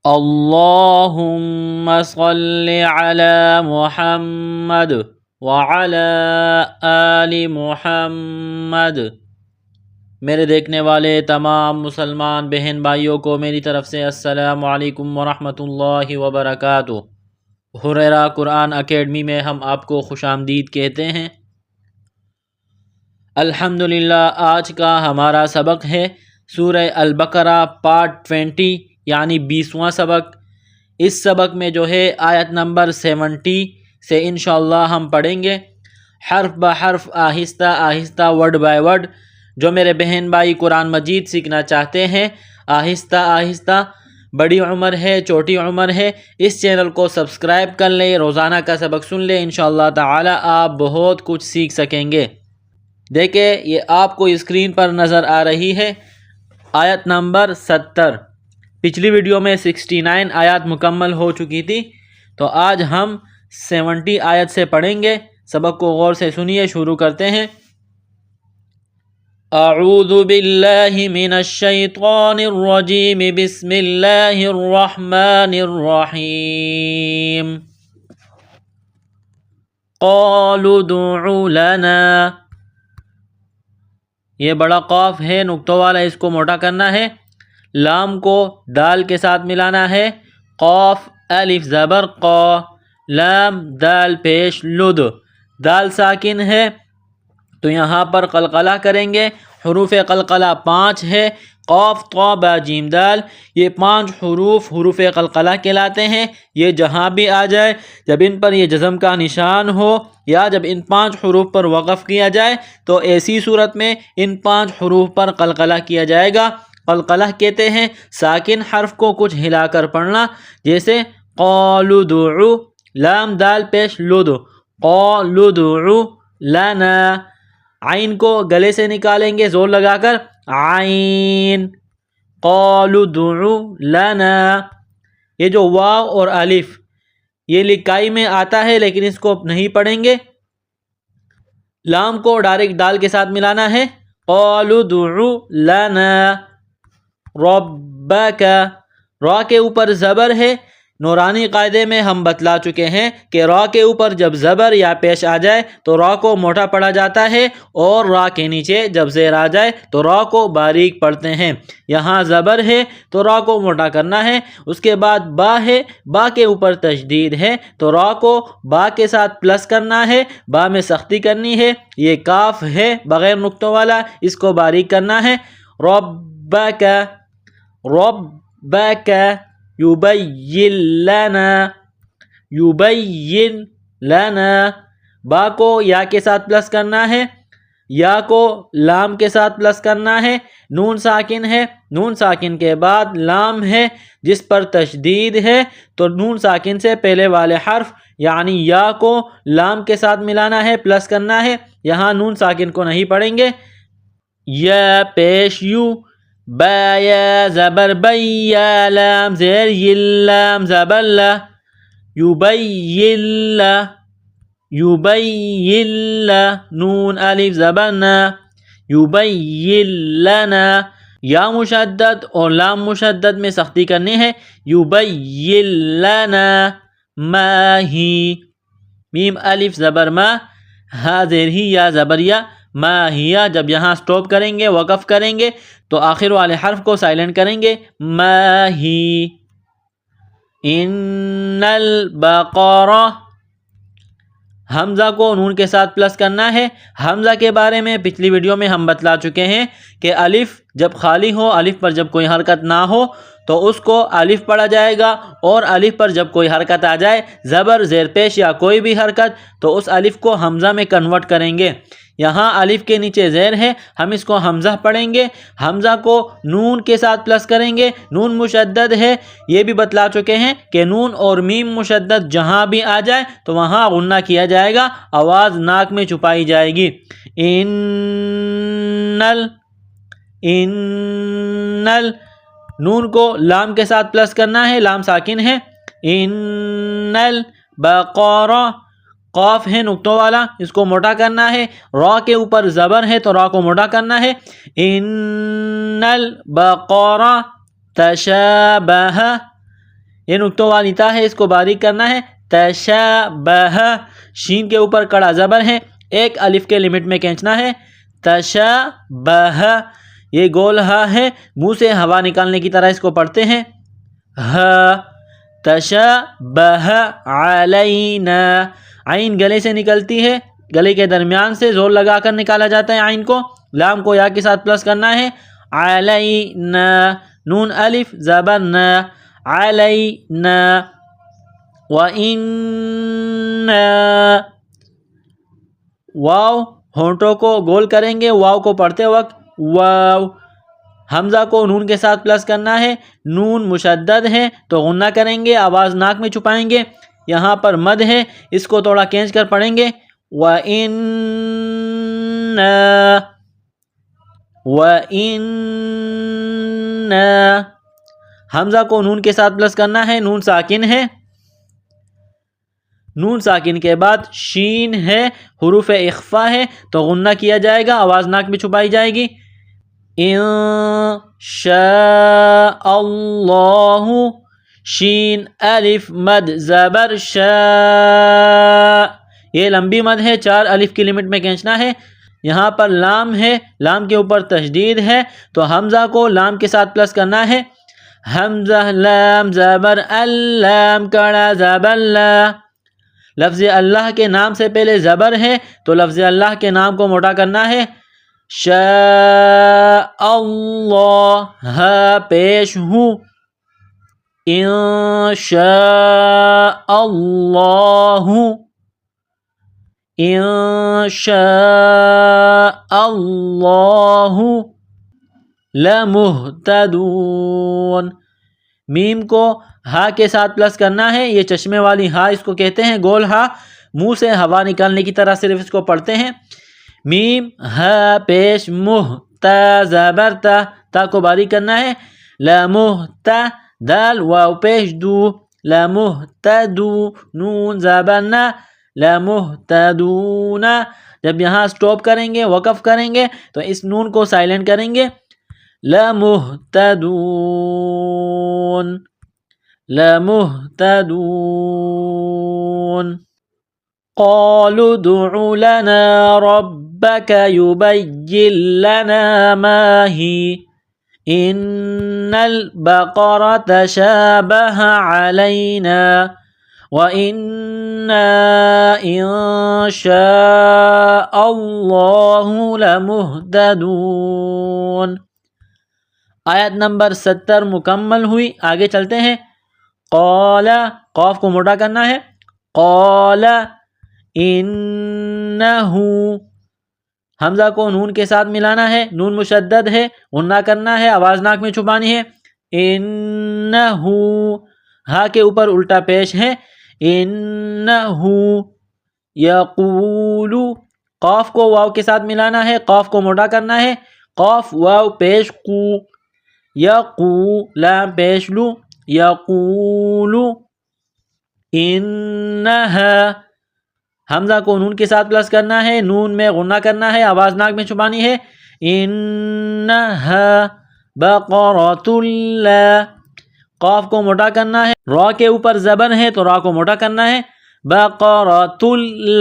اللہم صلی علی محمد وعلی آل محمد۔ میرے دیکھنے والے تمام مسلمان بہن بھائیوں کو میری طرف سے السلام علیکم ورحمۃ اللہ وبرکاتہ۔ ہریرہ قرآن اکیڈمی میں ہم آپ کو خوش آمدید کہتے ہیں۔ الحمدللہ آج کا ہمارا سبق ہے سورہ البقرہ پارٹ 20 یعنی 20واں سبق۔ اس سبق میں جو ہے آیت نمبر 70 سے انشاءاللہ ہم پڑھیں گے حرف بحرف، آہستہ آہستہ، ورڈ بائی ورڈ۔ جو میرے بہن بھائی قرآن مجید سیکھنا چاہتے ہیں آہستہ آہستہ، بڑی عمر ہے چھوٹی عمر ہے، اس چینل کو سبسکرائب کر لیں، روزانہ کا سبق سن لیں، انشاءاللہ تعالی آپ بہت کچھ سیکھ سکیں گے۔ دیکھیں یہ آپ کو اسکرین پر نظر آ رہی ہے آیت نمبر 70۔ پچھلی ویڈیو میں 69 آیات مکمل ہو چکی تھی، تو آج ہم 70 آیت سے پڑھیں گے۔ سبق کو غور سے سنیے، شروع کرتے ہیں۔ اعوذ باللہ من الشیطان الرجیم، بسم اللہ الرحمن الرحیم۔ قالوا ادع لنا، یہ بڑا قاف ہے نقطوں والا، اس کو موٹا کرنا ہے۔ لام کو دال کے ساتھ ملانا ہے، قاف الف زبر قا، لام دال پیش لد، دال ساکن ہے تو یہاں پر قلقلہ کریں گے۔ حروف قلقلہ 5 ہے، قاف طا با جیم دال، یہ 5 حروف قلقلہ کہلاتے ہیں۔ یہ جہاں بھی آ جائے، جب ان پر یہ جزم کا نشان ہو یا جب ان 5 حروف پر وقف کیا جائے تو ایسی صورت میں ان 5 حروف پر قلقلہ کیا جائے گا۔ قلقلہ کہتے ہیں ساکن حرف کو کچھ ہلا کر پڑھنا، جیسے قالوا ادع، لام دال پیش لد، قالوا ادع لنا، عین کو گلے سے نکالیں گے زور لگا کر، عین، قالوا ادع لنا۔ یہ جو واو اور الف یہ لکائی میں آتا ہے لیکن اس کو نہیں پڑھیں گے۔ لام کو ڈائریکٹ دال کے ساتھ ملانا ہے، قالوا ادع لنا ربک، را کے اوپر زبر ہے۔ نورانی قاعدے میں ہم بتلا چکے ہیں کہ را کے اوپر جب زبر یا پیش آ جائے تو را کو موٹا پڑھا جاتا ہے، اور را کے نیچے جب زیر آ جائے تو را کو باریک پڑھتے ہیں۔ یہاں زبر ہے تو را کو موٹا کرنا ہے۔ اس کے بعد با ہے، با کے اوپر تشدید ہے تو را کو با کے ساتھ پلس کرنا ہے، با میں سختی کرنی ہے۔ یہ کاف ہے بغیر نقطوں والا، اس کو باریک کرنا ہے۔ ربک، ربک، یبین لنا، یبین لنا، با کو یا کے ساتھ پلس کرنا ہے، یا کو لام کے ساتھ پلس کرنا ہے۔ نون ساکن ہے، نون ساکن کے بعد لام ہے جس پر تشدید ہے، تو نون ساکن سے پہلے والے حرف یعنی یا کو لام کے ساتھ ملانا ہے، پلس کرنا ہے۔ یہاں نون ساکن کو نہیں پڑھیں گے۔ یا پیش یو، با یا زبر بی، یا لام زیر یل، لام زبر لا، یبین لا، یبین لا، نون الف زبر نا، یبین لنا۔ یا مشدد اور لام مشدد میں سختی کرنی ہے، یبین لنا ما ہی، میم الف زبر ما، ہا زیر ہی، یا زبر یا، ما ہیا۔ جب یہاں سٹاپ کریں گے، وقف کریں گے تو آخر والے حرف کو سائلنٹ کریں گے، ما ہی۔ ان البقرہ، حمزہ کو نون کے ساتھ پلس کرنا ہے۔ حمزہ کے بارے میں پچھلی ویڈیو میں ہم بتلا چکے ہیں کہ الف جب خالی ہو، الف پر جب کوئی حرکت نہ ہو تو اس کو الف پڑھا جائے گا، اور الف پر جب کوئی حرکت آ جائے، زبر زیر پیش یا کوئی بھی حرکت، تو اس الف کو حمزہ میں کنورٹ کریں گے۔ یہاں الف کے نیچے زیر ہے، ہم اس کو حمزہ پڑھیں گے، حمزہ کو نون کے ساتھ پلس کریں گے۔ نون مشدد ہے، یہ بھی بتلا چکے ہیں کہ نون اور میم مشدد جہاں بھی آ جائے تو وہاں غنہ کیا جائے گا، آواز ناک میں چھپائی جائے گی۔ انل، نون کو لام کے ساتھ پلس کرنا ہے، لام ساکن ہے۔ ان البقرہ، قاف ہے نقطوں والا، اس کو موٹا کرنا ہے۔ را کے اوپر زبر ہے تو را کو موٹا کرنا ہے۔ ان البقرہ تشابہ، یہ نقطوں والی تا ہے، اس کو باریک کرنا ہے. تشابہ، شین کے اوپر کڑا زبر ہے، ایک الف کے لمٹ میں کھینچنا ہے. تشابہ، یہ گول ہا ہے، منہ سے ہوا نکالنے کی طرح اس کو پڑھتے ہیں. ہا، تشابہ علینا، عین گلے سے نکلتی ہے، گلے کے درمیان سے زور لگا کر نکالا جاتا ہے عین کو. لام کو یا کے ساتھ پلس کرنا ہے. علینا، نون الف زبر نا، علینا. وَإِنَّا، واو ہونٹوں کو گول کریں گے، واو کو پڑھتے وقت واو. حمزہ کو نون کے ساتھ پلس کرنا ہے، نون مشدد ہے تو غنہ کریں گے، آواز ناک میں چھپائیں گے. یہاں پر مد ہے، اس کو تھوڑا کھینچ کر پڑھیں گے. وَإِنَّا، وَإِنَّا. حمزہ کو نون کے ساتھ پلس کرنا ہے، نون ساکن ہے. نون ساکن کے بعد شین ہے، حروف اخفا ہے تو غنہ کیا جائے گا، آواز ناک میں چھپائی جائے گی. انشاء اللہ، شین الف مد زبر شاء، یہ لمبی مد ہے، 4 الف کی لمٹ میں کھینچنا ہے. یہاں پر لام ہے، لام کے اوپر تشدید ہے تو حمزہ کو لام کے ساتھ پلس کرنا ہے. حمزہ لام زبر اللام کڑا زبر لا. لفظ اللہ کے نام سے پہلے زبر ہے تو لفظ اللہ کے نام کو موٹا کرنا ہے. شاء اللہ، ہا پیش ہوں. انشاء اللہ، انشاء اللہ لمہتدون. میم کو ہا کے ساتھ پلس کرنا ہے، یہ چشمے والی ہا اس کو کہتے ہیں، گول ہا، منہ سے ہوا نکالنے کی طرح صرف اس کو پڑھتے ہیں. میم ہا پیش مہ، تا زبر تا، تا کو باریک کرنا ہے. لمہتا، دال واو پیش دو، لمہتدو، نون زبر نا، لمہتدون. جب یہاں سٹاپ کریں گے، وقف کریں گے تو اس نون کو سائلنٹ کریں گے. لمہتدون، لمہتدون. قالوا ادع لنا ربك يبين لنا ما هي إن البقرة تشابه علينا وإنا إن شاء الله لمهتدون. آیت نمبر 70 مکمل ہوئی. آگے چلتے ہیں. قال، قاف کو موٹا کرنا ہے. قال انہو، حمزہ کو نون کے ساتھ ملانا ہے، نون مشدد ہے، غنہ کرنا ہے، آواز ناک میں چھپانی ہے. انہو، ہا کے اوپر الٹا پیش ہے. انہو یقولو، قاف کو واو کے ساتھ ملانا ہے، قاف کو موٹا کرنا ہے. قاف واو پیش قو، یقو لام پیش لو، یقولو. انہا، حمزہ کو نون کے ساتھ پلس کرنا ہے، نون میں غنہ کرنا ہے، آواز ناک میں چھپانی ہے. انہا بقرۃ لا، قاف کو موٹا کرنا ہے، را کے اوپر زبر ہے تو را کو موٹا کرنا ہے. بقرۃ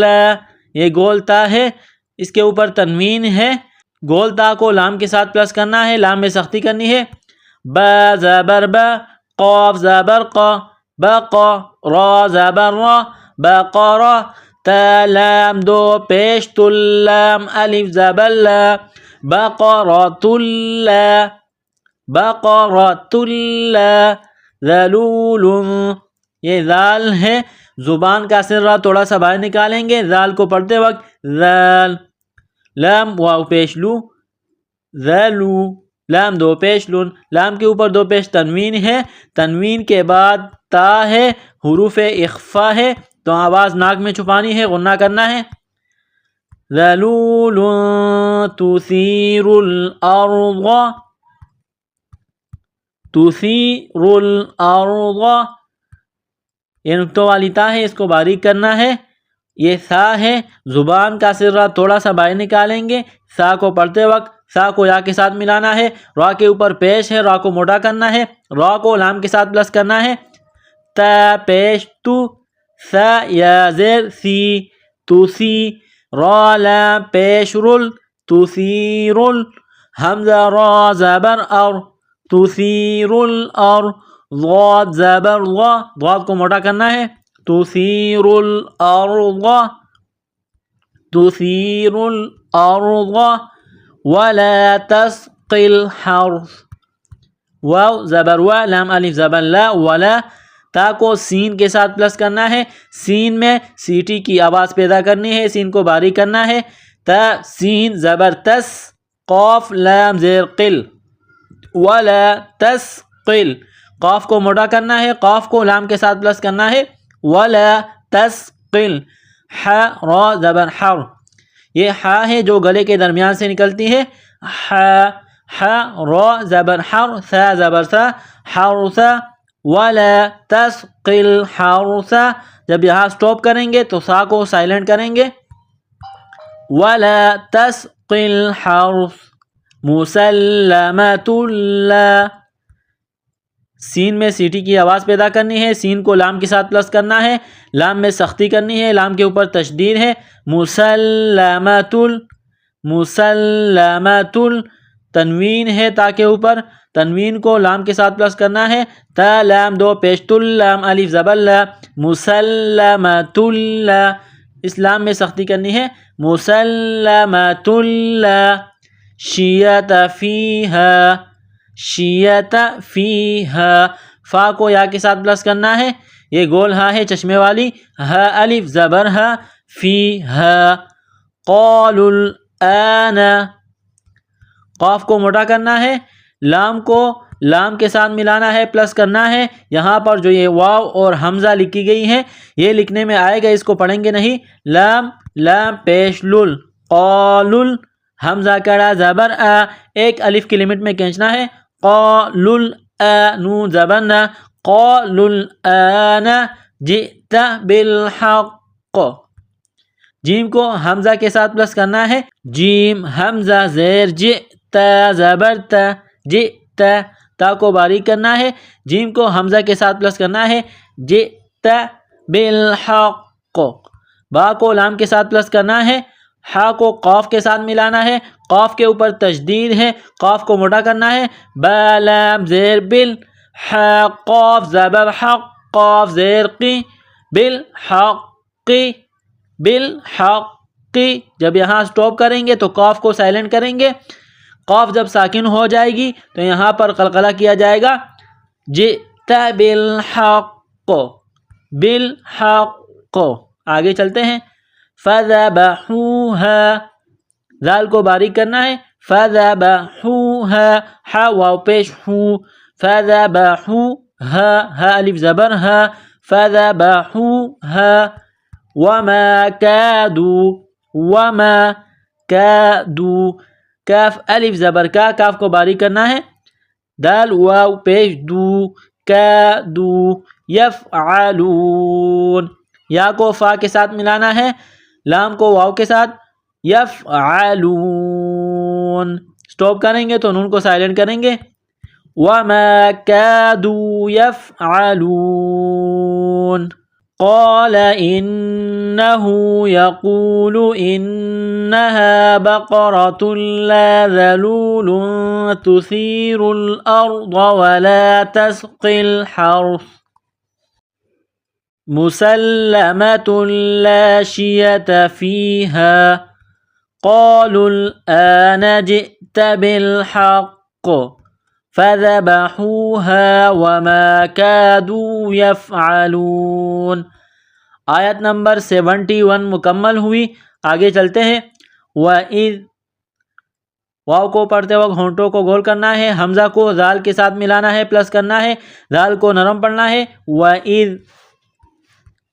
لا، یہ گول تا ہے، اس کے اوپر تنوین ہے، گول تا کو لام کے ساتھ پلس کرنا ہے، لام میں سختی کرنی ہے. با زبر با، قاف زبر قا، بقا، را زبر را، بقرہ. تا لام دو پیش تلام الف زبر لا، بقرۃ لا، بقرۃ لا. ذلول، یہ ذال ہے، زبان کا سرہ تھوڑا سا باہر نکالیں گے ذال کو پڑھتے وقت. ذال، لام واو پیش لو، ذلو، لام دو پیش لون، لام کے اوپر دو پیش تنوین ہے، تنوین کے بعد تا ہے، حروف اخفا ہے تو آواز ناک میں چھپانی ہے، غنہ کرنا ہے. ذلول تثیر الارض، تثیر الارض. یہ نقطوں والی تا ہے، اس کو باریک کرنا ہے. یہ سا ہے، زبان کا سرہ تھوڑا سا باہر نکالیں گے، سا کو پڑھتے وقت سا کو یا کے ساتھ ملانا ہے، را کے اوپر پیش ہے، را کو موٹا کرنا ہے، را کو لام کے ساتھ پلس کرنا ہے. تا پیش تو، ثا یا زیر سی توسی، را لام پیش رل تثیر، حمزہ را زبر ار تثیر الار، ضاد زبر ضا، ضاد کو موٹا کرنا ہے، تثیر الارض تثیر الارض، ولا تسقی الحرث، واو زبر وا لام الف زبر لا، ولا تا کو سین کے ساتھ پلس کرنا ہے، سین میں سیٹی کی آواز پیدا کرنی ہے، سین کو باریک کرنا ہے، تا سین زبر تس، قاف لام زیر قل، ولا تسقل، قاف کو موٹا کرنا ہے، قاف کو لام کے ساتھ پلس کرنا ہے، ولا تسقل، ح را زبر حر، یہ ح ہے جو گلے کے درمیان سے نکلتی ہے، ح را زبر حر، ثا زبر ثا، حرث، ولا تسقل حرث، جب یہاں سٹاپ کریں گے تو سا کو سائلنٹ کریں گے، ولا تسقل حرث، مسلمۃ لا، سین میں سیٹی کی آواز پیدا کرنی ہے، سین کو لام کے ساتھ پلس کرنا ہے، لام میں سختی کرنی ہے، لام کے اوپر تشدید ہے، مسلمۃ، مسلمۃ، تنوین ہے تا کے اوپر، تنوین کو لام کے ساتھ پلس کرنا ہے، تا لام دو پیش تل لام الف زبر لا، مسلمۃ لا، اس لام میں سختی کرنی ہے، مسلمۃ لا، شیعت فیہا، شیعت فیہا، فا کو یا کے ساتھ پلس کرنا ہے، یہ گول ہا ہے چشمے والی، ہا الف زبر ہا، فیہا، قالوا الآن، قاف کو موٹا کرنا ہے، لام کو لام کے ساتھ ملانا ہے، پلس کرنا ہے، یہاں پر جو یہ واو اور حمزہ لکھی گئی ہے یہ لکھنے میں آئے گا، اس کو پڑھیں گے نہیں، لام لام پیش لل، قالل، حمزہ کڑا زبر آ، ایک الف کی لمٹ میں کھینچنا ہے، قالل آ، نون زبر نا، قالل آن جئت بالحق، جیم کو حمزہ کے ساتھ پلس کرنا ہے، جیم حمزہ زیر ج، تا زبر تا، جئت، تا کو باریک کرنا ہے، جیم کو حمزہ کے ساتھ پلس کرنا ہے، جئت بالحق، با کو لام کے ساتھ پلس کرنا ہے، ہا کو قاف کے ساتھ ملانا ہے، قاف کے اوپر تشدید ہے، قاف کو موٹا کرنا ہے، با لام زیر بل، ح قاف زبر حق، قاف زیر قی، بالحق، بالحق، جب یہاں سٹاپ کریں گے تو قاف کو سائلنٹ کریں گے، قاف جب ساکن ہو جائے گی تو یہاں پر قلقلہ کیا جائے گا، جئت بالحق، بالحق، آگے چلتے ہیں، فذبحوها، ذال کو باریک کرنا ہے، فذبحوها، ح واو پیش ہو، فذبحوها، ها الف زبر ها، فذبحوها، وما كادوا، وما كادوا، کاف الف زبر کا، کاف کو باریک کرنا ہے، دال واو پیش دو، کادو، یفعلون، یا کو فا کے ساتھ ملانا ہے، لام کو واو کے ساتھ، یفعلون، سٹاپ کریں گے تو نون کو سائلنٹ کریں گے، وما كادوا يفعلون، قال إنه يقول إنها بقرة لا ذلول تثير الأرض ولا تسقي الحرث مسلمة لا شية فيها قالوا الآن جئت بالحق فذبحوها وما كادوا يفعلون۔ آیت نمبر 71 مکمل ہوئی، آگے چلتے ہیں، وَإِذْ، واو کو پڑھتے وقت ہونٹوں کو گول کرنا ہے، حمزہ کو ذال کے ساتھ ملانا ہے، پلس کرنا ہے، ذال کو نرم پڑھنا ہے، وَإِذْ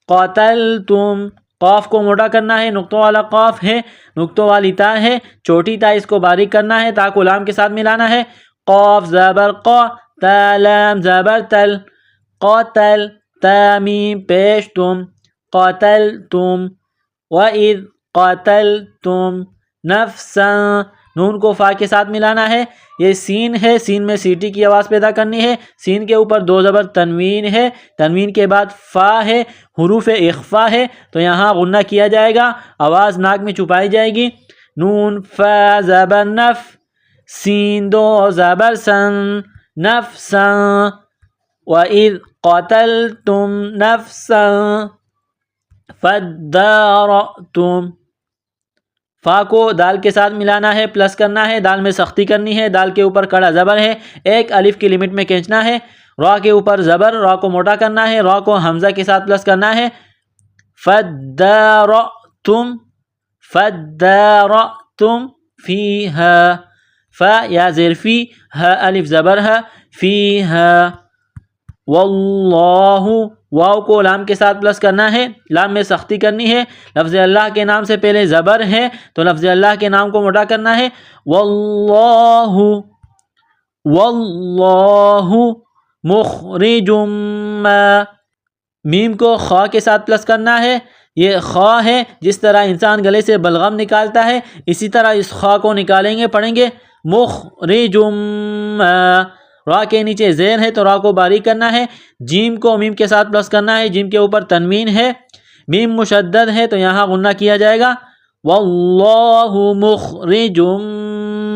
قَتَلْتُمْ، قاف کو موٹا کرنا ہے، نقطوں والا قاف ہے، نقطوں والی تا ہے، چھوٹی تا اس کو باریک کرنا ہے، تا کو لام کے ساتھ ملانا ہے، قاف زبر قا، تا لام زبر تل، قاتل، تا میم پیش تم، قاتلتم، وَإِذْ قَتَلْتُمْ نَفْسًا، نون کو فا کے ساتھ ملانا ہے. یہ سین ہے، سین میں سیٹی کی آواز پیدا کرنی ہے. سین کے اوپر 2 زبر تنوین ہے، تنوین کے بعد فا ہے، حروف اخفا ہے، تو یہاں غنہ کیا جائے گا، آواز ناک میں چھپائی جائے گی. نون فا زبر نف، سین 2 زبر سن، نفسا. وَإِذْ قَتَلْتُمْ نَفْسًا فَادَّارَأْتُمْ. فا کو دال کے ساتھ ملانا ہے، پلس کرنا ہے، دال میں سختی کرنی ہے، دال کے اوپر کڑا زبر ہے، ایک الف کی لمٹ میں کھینچنا ہے. را کے اوپر زبر، را کو موٹا کرنا ہے، را کو حمزہ کے ساتھ پلس کرنا ہے. فَادَّارَأْتُمْ، فَادَّارَأْتُمْ فِيهَا. فا یا زیر فی، ہ الف زبر ہے، فیہا. واللہ، واو کو لام کے ساتھ پلس کرنا ہے، لام میں سختی کرنی ہے. لفظ اللہ کے نام سے پہلے زبر ہے تو لفظ اللہ کے نام کو موٹا کرنا ہے. واللہ، واللہ مخرج ما. میم کو خا کے ساتھ پلس کرنا ہے، یہ خا ہے. جس طرح انسان گلے سے بلغم نکالتا ہے اسی طرح اس خا کو نکالیں گے، پڑھیں گے مخرج ما. را کے نیچے زیر ہے تو را کو باریک کرنا ہے. جیم کو میم کے ساتھ پلس کرنا ہے، جیم کے اوپر تنوین ہے، میم مشدد ہے تو یہاں غنہ کیا جائے گا. واللہ مخرج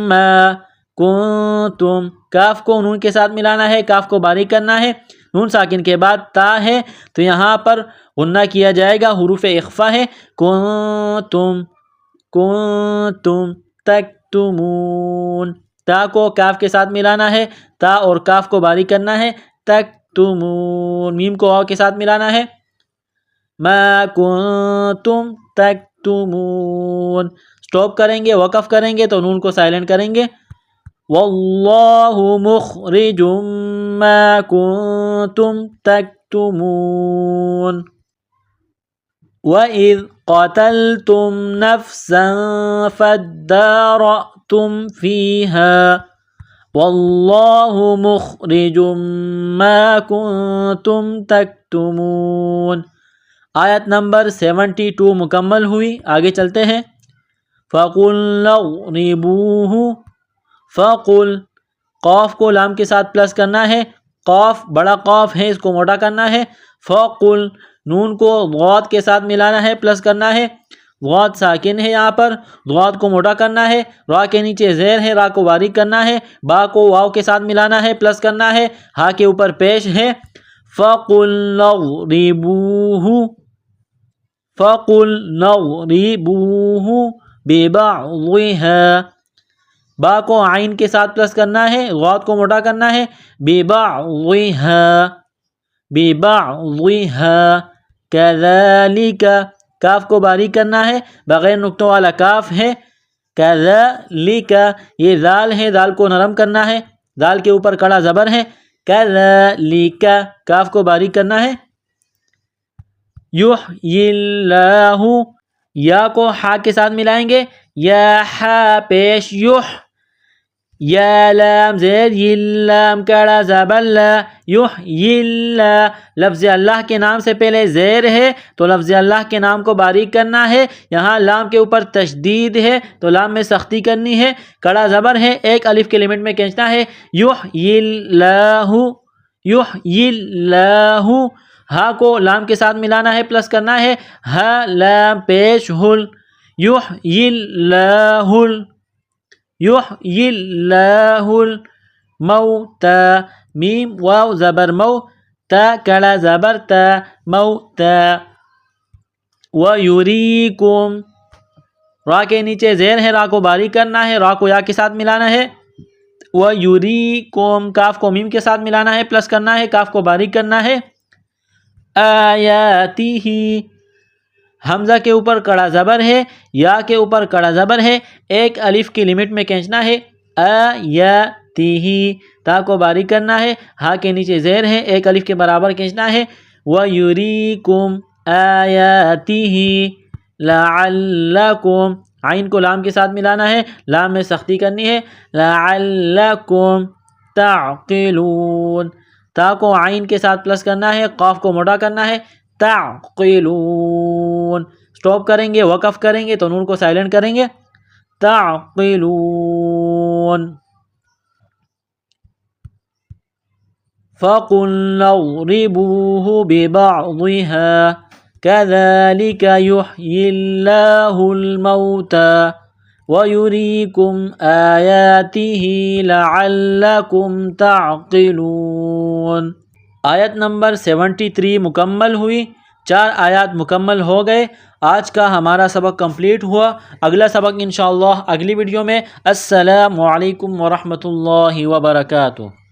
ما کنتم. کاف کو نون کے ساتھ ملانا ہے، کاف کو باریک کرنا ہے. نون ساکن کے بعد تا ہے تو یہاں پر غنہ کیا جائے گا، حروف اخفا ہے. کنتم، کنتم تکتمون. تا کو کاف کے ساتھ ملانا ہے، تا اور کاف کو باریک کرنا ہے. تکتمون. میم کو واو کے ساتھ ملانا ہے. ما کنتم تکتمون. سٹاپ کریں گے، وقف کریں گے تو نون کو سائلنٹ کریں گے. واللہ مخرج ما کنتم تکتمون. وَإِذْ قَتَلْتُمْ نَفْسًا فَادَّارَأْتُمْ فِيهَا وَاللَّهُ مُخْرِجٌ مَا كُنْتُمْ تَكْتُمُونَ. آیت نمبر 72 مکمل ہوئی. آگے چلتے ہیں. فَقُلْنَا اضْرِبُوهُ. فَقُل، قاف کو لام کے ساتھ پلس کرنا ہے، قاف بڑا قاف ہے، اس کو موٹا کرنا ہے. فَقُل، نون کو ضاد کے ساتھ ملانا ہے، پلس کرنا ہے. ضاد ساکن ہے، یہاں پر ضاد کو موٹا کرنا ہے. را کے نیچے زیر ہے، را کو باریک کرنا ہے. با کو واو کے ساتھ ملانا ہے، پلس کرنا ہے. ہا کے اوپر پیش ہے. فَقُلْنَا اضْرِبُوهُ، فَقُلْنَا اضْرِبُوهُ بِبَعْضِهَا. با کو عین کے ساتھ پلس کرنا ہے، غاد کو موٹا کرنا ہے. بِبَعْضِهَا، بِبَعْضِهَا. كَذَلِكَ، کاف کو باریک کرنا ہے، بغیر نقطوں والا کاف ہے. كَذَلِكَ، یہ ذال ہے، ذال کو نرم کرنا ہے، ذال کے اوپر کڑا زبر ہے. كَذَلِكَ، کاف کو باریک کرنا ہے. يُحْيِي اللَّهُ، یا کو ہا کے ساتھ ملائیں گے، یا ہا پیش، یح، یا لام زیر، یہ لام کڑا زبر لا. یحیی اللہ، لفظ اللہ کے نام سے پہلے زیر ہے تو لفظ اللہ کے نام کو باریک کرنا ہے. یہاں لام کے اوپر تشدید ہے تو لام میں سختی کرنی ہے، کڑا زبر ہے، ایک الف کے لمٹ میں کھینچنا ہے. یحیی اللہ، یحیی اللہ. ہا کو لام کے ساتھ ملانا ہے، پلس کرنا ہے. ہا لام پیش، ہل. یحیی اللہ، یحیی اللہ الموتى. میم واو زبر مو، تا کڑا زبر تا، موتا. وَيُرِيكُمْ، را کے نیچے زیر ہے، را کو باریک کرنا ہے، را کو یا کے ساتھ ملانا ہے. وَيُرِيكُمْ، کاف کو میم کے ساتھ ملانا ہے، پلس کرنا ہے، کاف کو باریک کرنا ہے. آیاتہ، حمزہ کے اوپر کڑا زبر ہے، یا کے اوپر کڑا زبر ہے، ایک الف کی لمٹ میں کھینچنا ہے. آیاتہ، تا کو باریک کرنا ہے، ہا کے نیچے زیر ہے، ایک الف کے برابر کھینچنا ہے. وَيُرِيكُمْ آیاتہ لَعَلَّكُمْ، عین کو لام کے ساتھ ملانا ہے، لام میں سختی کرنی ہے. لَعَلَّكُمْ تَعْقِلُونَ، تا کو عین کے ساتھ پلس کرنا ہے، قاف کو موٹا کرنا ہے. تعقلون. سٹاپ کریں گے، وقف کریں گے تو نون کو سائلنٹ کریں گے. تعقلون فَقُلْنَا اضْرِبُوهُ بِبَعْضِهَا كَذَلِكَ يُحْيِي اللَّهُ الْمَوْتَى وَيُرِيكُمْ آيَاتِهِ لَعَلَّكُمْ تَعْقِلُونَ۔ آیت نمبر 73 مکمل ہوئی، 4 آیات مکمل ہو گئے۔ آج کا ہمارا سبق کمپلیٹ ہوا۔ اگلا سبق انشاءاللہ اگلی ویڈیو میں۔ السلام علیکم ورحمۃ اللہ وبرکاتہ۔